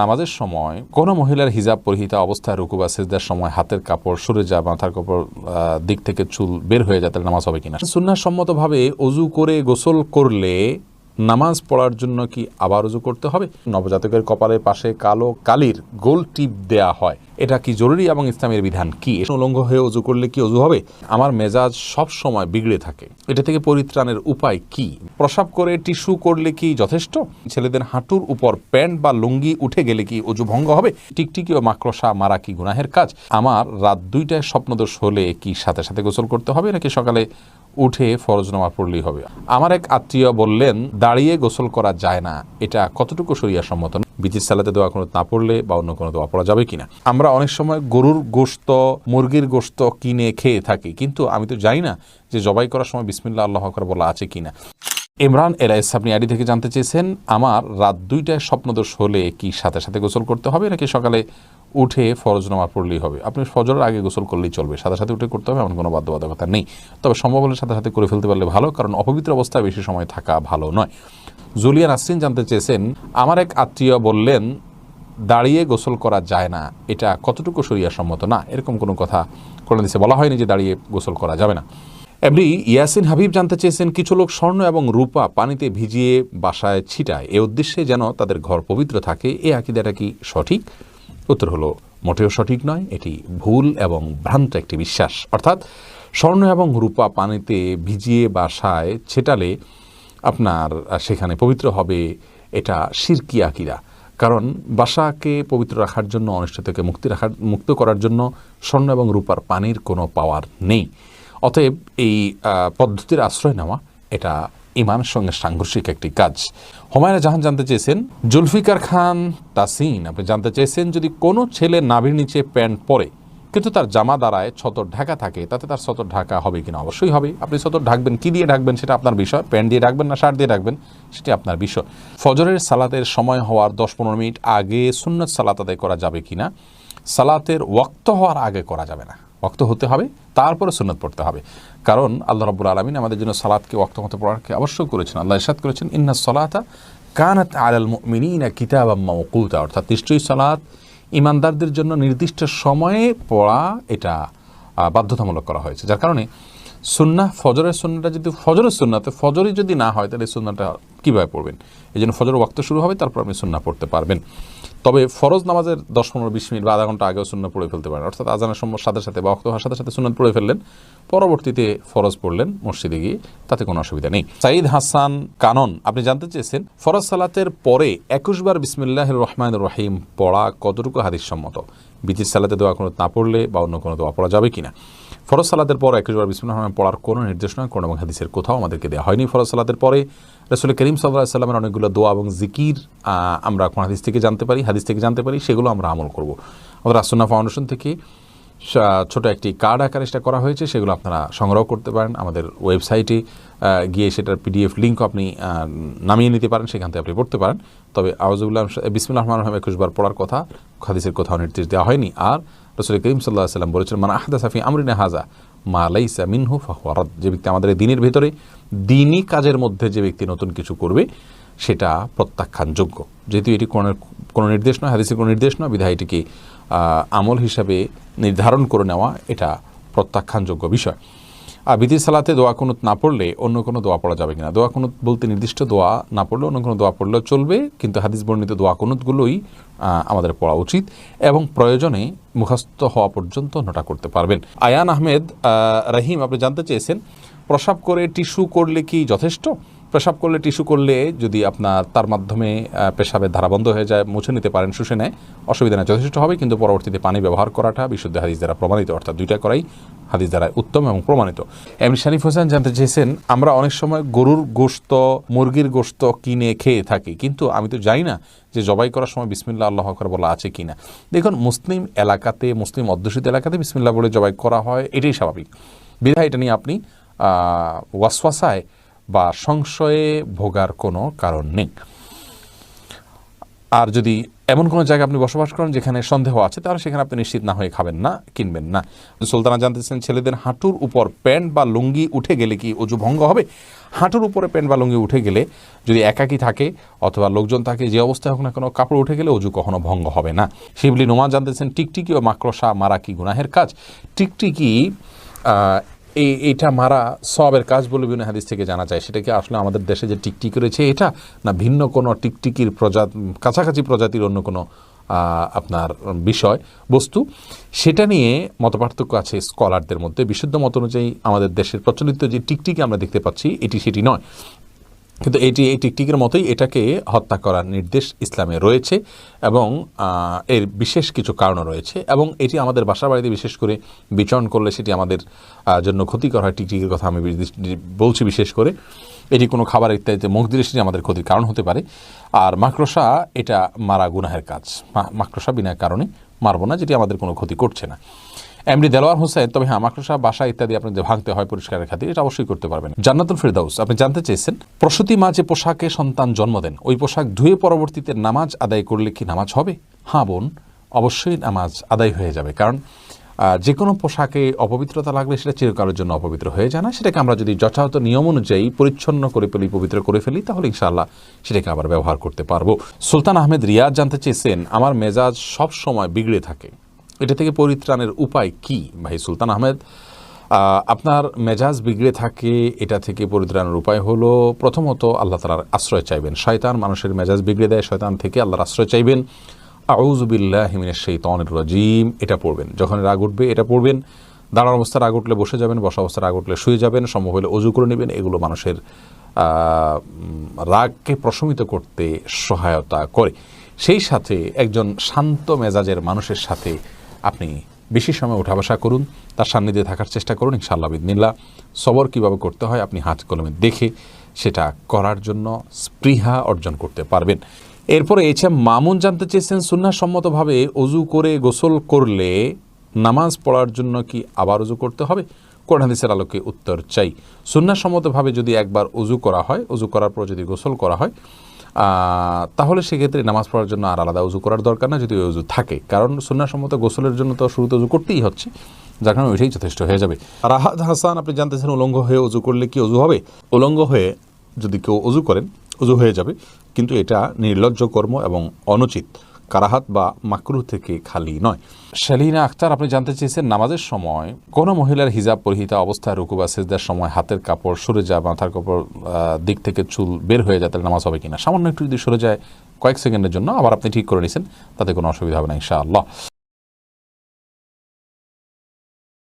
নামাজের সময় কোনো মহিলার হিজাব পরিহিতা অবস্থায় রুকু বা সিজদার সময় হাতের কাপড় সরে যায়, মাথার কাপড় দিক থেকে চুল বের হয়ে যায়, তাহলে নামাজ হবে কিনা? সুন্নাহ সম্মতভাবে অজু করে গোসল করলে নামাজ পড়ার জন্য কি আবার অজু করতে হবে? নবজাতকের কপালের পাশে কালো কালির গোল টিপ দেয়া হয়, এটা কি জরুরি এবং ইসলামের বিধান কি? উলঙ্গ হয়ে অজু করলে কি অজু হবে? আমার মেজাজ সব সময় বিগড়ে থাকে, এটা থেকে পরিত্রাণের উপায় কি? প্রসাব করে টিস্যু করলে কি যথেষ্ট? ছেলেদের হাঁটুর উপর প্যান্ট বা লুঙ্গি উঠে গেলে কি অজু ভঙ্গ হবে? টিকটিকি ও মাকড়সা মারা কি গুনাহের কাজ? আমার রাত 2টায় স্বপ্নদোষ হলে কি সাথে সাথে গোসল করতে হবে, নাকি সকালে উঠে ফরজ নামাজ পড়লেই হবে? আমার এক আত্মীয় বললেন দাঁড়িয়ে গোসল করা যায় না, এটা কতটুকু শরিয়া সম্মত? বিচির সালাতে দোয়া কুনুত না পড়লে বা অন্য কোনো দোয়া পড়া যাবে কিনা? আমরা অনেক সময় গরুর গোশত, মুরগির গোশত কিনে খেয়ে থাকি, কিন্তু আমি তো জানি না যে জবাই করার সময় বিসমিল্লাহ আল্লাহু আকবার বলা আছে কিনা। ইমরান এলাইস আপনি আইডি থেকে জানতে চেয়েছেন, আমার রাত 2টায় স্বপ্নদোষ হলে কি সাথে সাথে গোসল করতে হবে, নাকি সকালে উঠে ফরজ নামাজ পড়লেই হবে? আপনি ফজরের আগে গোসল করলেই চলবে, সাথে সাথে উঠে করতে হবে এমন কোনো বাধ্যবাধকতা নেই। তবে সম্ভব হলে সাথে সাথে করে ফেলতে পারলে ভালো, কারণ অপবিত্র অবস্থায় বেশি সময় থাকা ভালো নয়। জুলিয়া নাসরিন জানতে চেয়েছেন, আমার এক আত্মীয় বললেন দাঁড়িয়ে গোসল করা যায় না, এটা কতটুকু শরিয়া সম্মত? না, এরকম কোনো কথা কোরআন হাদিসে বলা হয়নি যে দাঁড়িয়ে গোসল করা যাবে না। এমনি ইয়াসিন হাবিব জানতে চেয়েছেন, কিছু লোক স্বর্ণ এবং রূপা পানিতে ভিজিয়ে বাসায় ছিটায় এ উদ্দেশ্যে যেন তাদের ঘর পবিত্র থাকে, এ আকীদাটা কি সঠিক? উত্তর হলো মোটেও সঠিক নয়, এটি ভুল এবং ভ্রান্ত একটি বিশ্বাস। অর্থাৎ স্বর্ণ এবং রূপা পানিতে ভিজিয়ে বাসায় ছেটালে আপনার সেখানে পবিত্র হবে, এটা শিরকি আকীদা। কারণ বাসাকে পবিত্র রাখার জন্য, অনিষ্ট থেকে মুক্ত করার জন্য স্বর্ণ এবং রূপার পানির কোনো পাওয়ার নেই। অতএব এই পদ্ধতির আশ্রয় নেওয়া এটা ইমানের সঙ্গে সাংঘর্ষিক একটি কাজ। হুমায়রা জাহান জানতে চেয়েছেন, জুলফিকার খান তাসিন আপনি জানতে চেয়েছেন, যদি কোনো ছেলে নাভির নিচে প্যান্ট পরে কিন্তু তার জামা দ্বারায় ছতর ঢাকা থাকে, তাতে তার ছতর ঢাকা হবে কিনা? অবশ্যই হবে। আপনি ছতর ঢাকবেন, কি দিয়ে ঢাকবেন সেটা আপনার বিষয়। প্যান্ট দিয়ে ঢাকবেন না শার্ট দিয়ে ঢাকবেন সেটি আপনার বিষয়। ফজরের সালাতের সময় হওয়ার 10-15 মিনিট আগে সুন্নত সালাত আদায় করা যাবে কিনা? সালাতের ওয়াক্ত হওয়ার আগে করা যাবে না, ওয়াক্ত হতে হবে তারপরে সুন্নত পড়তে হবে। কারণ আল্লাহ রাব্বুল আলামিন আমাদের জন্য সালাতকে ওয়াক্ত মতো পড়াকে আবশ্যক করেছেন। আল্লাহ ইরশাদ করেছেন, ইন্নাস সালাতা কানাত আলাল মুমিনিনা কিতাবাম মাওকুতা, অর্থাৎ নিশ্চয়ই সালাত ইমানদারদের জন্য নির্দিষ্ট সময়ে পড়া এটা বাধ্যতামূলক করা হয়েছে। যার কারণে সুন্নাহ, ফজরের সুন্নাহটা যদি ফজরের সুন্নাতে ফজরই যদি না হয়, তাহলে সুন্নাহটা কীভাবে পড়বেন? এই জন্য ফজরের ওয়াক্ত শুরু হবে, তারপর আপনি সুন্নাহ পড়তে পারবেন। তবে ফরজ নামাজের 10-15-20 মিনিট বা আধা ঘন্টা আগেও সুন্নাহ পড়ে ফেলতে পারেন। অর্থাৎ আজানের সময় সাথে সাথে বা ওয়াক্ত হওয়ার সাথে সাথে সুন্নাত পড়ে ফেললেন, পরবর্তীতে ফরজ পড়লেন মসজিদে গিয়ে, তাতে কোনো অসুবিধা নেই। সাঈদ হাসান কানন আপনি জানতে চেয়েছেন, ফরজ সালাতের পরে 21 বার বিসমিল্লাহির রহমানির রহিম পড়া কতটুকু হাদিস সম্মত? বিচির সালাতে দোয়া কুনুত না পড়লে বা অন্য কোনো দোয়া পড়া যাবে কিনা? ফরজ সালাতের পর 21 বার বিসমিল্লাহির রহমানির পড়ার কোনো নির্দেশনা কোন হাদিসের কোথাও আমাদেরকে দেওয়া হয়নি। ফরজ সালাতের পরে রাসূল করিম সাল্লাল্লাহু আলাইহি ওয়াসাল্লামের অনেকগুলো দোয়া এবং জিকির আমরা কোন হাদিস থেকে জানতে পারি, সেগুলো আমরা আমল করব। আমাদের আসুন্নাহ ফাউন্ডেশন থেকে ছোট একটি কার্ড আকারে সেটা করা হয়েছে, সেগুলো আপনারা সংগ্রহ করতে পারেন। আমাদের ওয়েবসাইটে গিয়ে সেটার পিডিএফ লিঙ্ক আপনি নামিয়ে নিতে পারেন, সেখান থেকে আপনি পড়তে পারেন। তবে আউযুবিল্লাহ বিসমিল্লাহির রহমানির রহিম 21 বার পড়ার কথা হাদিসের কোথাও নির্দেশ দেওয়া হয়নি। আর রাসূল করিম সাল্লাল্লাহু আলাইহি ওয়াসাল্লাম বলেছেন, মান আহদাসা ফি আমরিনা হাযা মা লাইসা মিনহু ফাহুয়া রাদ, যে ব্যক্তি আমাদের এই দিনের ভিতরে দিনই কাজের মধ্যে যে ব্যক্তি নতুন কিছু করবে সেটা প্রত্যাখ্যানযোগ্য। যেহেতু এটি কোনো নির্দেশ নয়, হাদিসের কোনো নির্দেশ নয়, বিধায় এটিকে আমল হিসাবে নির্ধারণ করে নেওয়া এটা প্রত্যাখ্যানযোগ্য বিষয়। আর বিতির সালাতে দোয়া কুনুত না পড়লে অন্য কোনো দোয়া পড়া যাবে কিনা? দোয়া কুনুত বলতে নির্দিষ্ট দোয়া না পড়লে অন্য কোনো দোয়া পড়লেও চলবে, কিন্তু হাদিস বর্ণিত দোয়া কুনুতগুলোই আমাদের পড়া উচিত এবং প্রয়োজনে মুখস্থ হওয়া পর্যন্ত নোটা করতে পারবেন। আয়ান আহমেদ রহিম আপনি জানতে চেয়েছেন, প্রসাব করে টিস্যু করলে কি যথেষ্ট? পেশাব করলে, টিস্যু করলে যদি আপনার তার মাধ্যমে পেশাবের ধারা বন্ধ হয়ে যায়, মুছে নিতে পারেন, শুষে নেয়, অসুবিধা নেই, যথেষ্ট হবে। কিন্তু পরবর্তীতে পানি ব্যবহার করাটা বিশুদ্ধ হাদিস দ্বারা প্রমাণিত, অর্থাৎ দুইটা করাই হাদিস দ্বারা উত্তম এবং প্রমাণিত। এমনি শারিফ হোসেন জানতে চেয়েছেন, আমরা অনেক সময় গরুর গোশত, মুরগির গোশত কিনে খেয়ে থাকি, কিন্তু আমি তো জানি না যে জবাই করার সময় বিসমিল্লাহ আল্লাহু আকবার বলা আছে কিনা। দেখুন, মুসলিম এলাকাতে, মুসলিম অধ্যুষিত এলাকাতে বিসমিল্লাহ বলে জবাই করা হয়, এটাই স্বাভাবিক। বিধায় এটা নিয়ে আপনি ওয়াসওয়াসায় বা সংশয়ে ভোগার কোনো কারণ নেই। আর যদি এমন কোনো জায়গায় আপনি বসবাস করেন যেখানে সন্দেহ আছে, তাহলে সেখানে আপনি নিশ্চিত না হয়ে খাবেন না, কিনবেন না। সুলতানা জানতেছেন, ছেলেদের হাঁটুর উপর প্যান্ট বা লুঙ্গি উঠে গেলে কি অজু ভঙ্গ হবে? হাঁটুর উপরে প্যান্ট বা লুঙ্গি উঠে গেলে, যদি একাকী থাকে অথবা লোকজন থাকে, যে অবস্থায় হোক না কোনো, কাপড় উঠে গেলে অজু কখনো ভঙ্গ হবে না। শিবলি নোমা জানতেছেন, টিকটিকি ও মাকড়সা মারা কি গুনাহের কাজ? টিকটিকি এইটা মারা সওয়াবের কাজ বলে বিভিন্ন হাদিস থেকে জানা যায়। সেটা কি আসলে আমাদের দেশে যে টিকটিকি রয়েছে এটা, না ভিন্ন কোনো টিকটিকির কাছাকাছি প্রজাতির অন্য কোনো আপনার বিষয় বস্তু? সেটা নিয়ে মতপার্থক্য আছে স্কলারদের মধ্যে। বিশুদ্ধ মত অনুযায়ী আমাদের দেশের প্রচলিত যে টিকটিকি আমরা দেখতে পাচ্ছি এটি সেটি নয়, কিন্তু এই টিকটিকের মতোই এটাকে হত্যা করার নির্দেশ ইসলামে রয়েছে এবং এর বিশেষ কিছু কারণ রয়েছে, এবং এটি আমাদের বাসা বাড়িতে বিশেষ করে বিচরণ করলে সেটি আমাদের জন্য ক্ষতিকর হয়। টিকটিকির কথা আমি বলছি বিশেষ করে, এটি কোনো খাবার ইত্যাদিতে মুখ দিলে সেটি আমাদের ক্ষতির কারণ হতে পারে। আর মাকড়সা, এটা মারা গুনাহের কাজ। মাকড়সা বিনা কারণে মারবো না, যেটি আমাদের কোনো ক্ষতি করছে না। এমডি দেলোয়ার হোসেন, তবে হ্যাঁ, মাকড়সা বাসা ইত্যাদি আপনাদের ভাঙতে হয় পরিষ্কারের খাতিরে, এটা অবশ্যই করতে পারবেন। জান্নাতুল ফেরদাউস, আপনি জানতে চেয়েছেন, প্রসূতি মা যে পোশাকে সন্তান জন্ম দেন, ওই পোশাক ধুয়ে পরবর্তীতে নামাজ আদায় করলে কি নামাজ হবে? হ্যাঁ বোন, অবশ্যই নামাজ আদায় হয়ে যাবে। কারণ যে কোনো পোশাকে অপবিত্রতা লাগলে সেটা চিরকালের জন্য অপবিত্র হয়ে যায় না। সেটাকে আমরা যদি যথাযথ নিয়ম অনুযায়ী পরিচ্ছন্ন করে ফেলি, পবিত্র করে ফেলি, তাহলে ইনশাআল্লাহ সেটাকে আবার ব্যবহার করতে পারবো। সুলতান আহমেদ রিয়াজ জানতে চেয়েছেন, আমার মেজাজ সব সময় বিগড়ে থাকে, এটা থেকে পরিত্রাণের উপায় কি? ভাই সুলতান আহমেদ, আপনার মেজাজ বিগড়ে থাকে, এটা থেকে পরিত্রাণের উপায় হলো, প্রথমত আল্লাহ তাআলার আশ্রয় চাইবেন। শয়তান মানুষের মেজাজ বিগড়ে দেয়, শয়তান থেকে আল্লাহর আশ্রয় চাইবেন। আউযু বিল্লাহি মিনাশ শাইতানির রাজিম, এটা পড়বেন। যখন রাগ উঠবে এটা পড়বেন। দাঁড়ানো অবস্থায় রাগ উঠলে বসে যাবেন, বসা অবস্থায় রাগ উঠলে শুয়ে যাবেন, সম্ভব হলে অজু করে নেবেন। এগুলো মানুষের রাগকে প্রশমিত করতে সহায়তা করে। সেই সাথে একজন শান্ত মেজাজের মানুষের সাথে আপনি বেশি সময় উঠা বসা করুন, তার সান্নিধ্যে থাকার চেষ্টা করুন। ইনশাআল্লাহ বিদিনিল্লাহ সবর কীভাবে করতে হয় আপনি হাত কলমে দেখে সেটা করার জন্য স্পৃহা অর্জন করতে পারবেন। এরপরে মামুন জানতে চেয়েছেন, সুন্নাহসম্মতভাবে অজু করে গোসল করলে নামাজ পড়ার জন্য কি আবার অজু করতে হবে? কোরআন হাদিসের আলোকে উত্তর চাই। সুন্নাহসম্মতভাবে যদি একবার অজু করা হয়, অজু করার পর যদি গোসল করা হয়, তাহলে সেক্ষেত্রে নামাজ পড়ার জন্য আর আলাদা উজু করার দরকার না, যদি উজু থাকে। কারণ সুন্নাহসম্মত গোসলের জন্য তো শুরুতে উজু করতেই হচ্ছে, যার কারণে ওইটাই যথেষ্ট হয়ে যাবে। রাহাত হাসান, আপনি জানতেছেন, উলঙ্গ হয়ে উজু করলে কি উজু হবে? উলঙ্গ হয়ে যদি কেউ উজু করেন, উজু হয়ে যাবে, কিন্তু এটা নির্লজ্জ কর্ম এবং অনুচিত, কারাহাত বা মাকরুহ থেকে খালি নয়। শালিনা আক্তার, আপনি জানতে চেয়েছেন, নামাজের সময় কোনো মহিলার হিজাব পরিহিতা অবস্থায় রুকু বা সিজদার সময় হাতের কাপড় সরে যায়, মাথার কাপড় দিক থেকে চুল বের হয়ে যায়, তাহলে নামাজ হবে কিনা? সামান্য একটু যদি সরে যায় কয়েক সেকেন্ডের জন্য, আবার আপনি ঠিক করে নিছেন, তাতে কোনো অসুবিধা হবে না ইনশাআল্লাহ।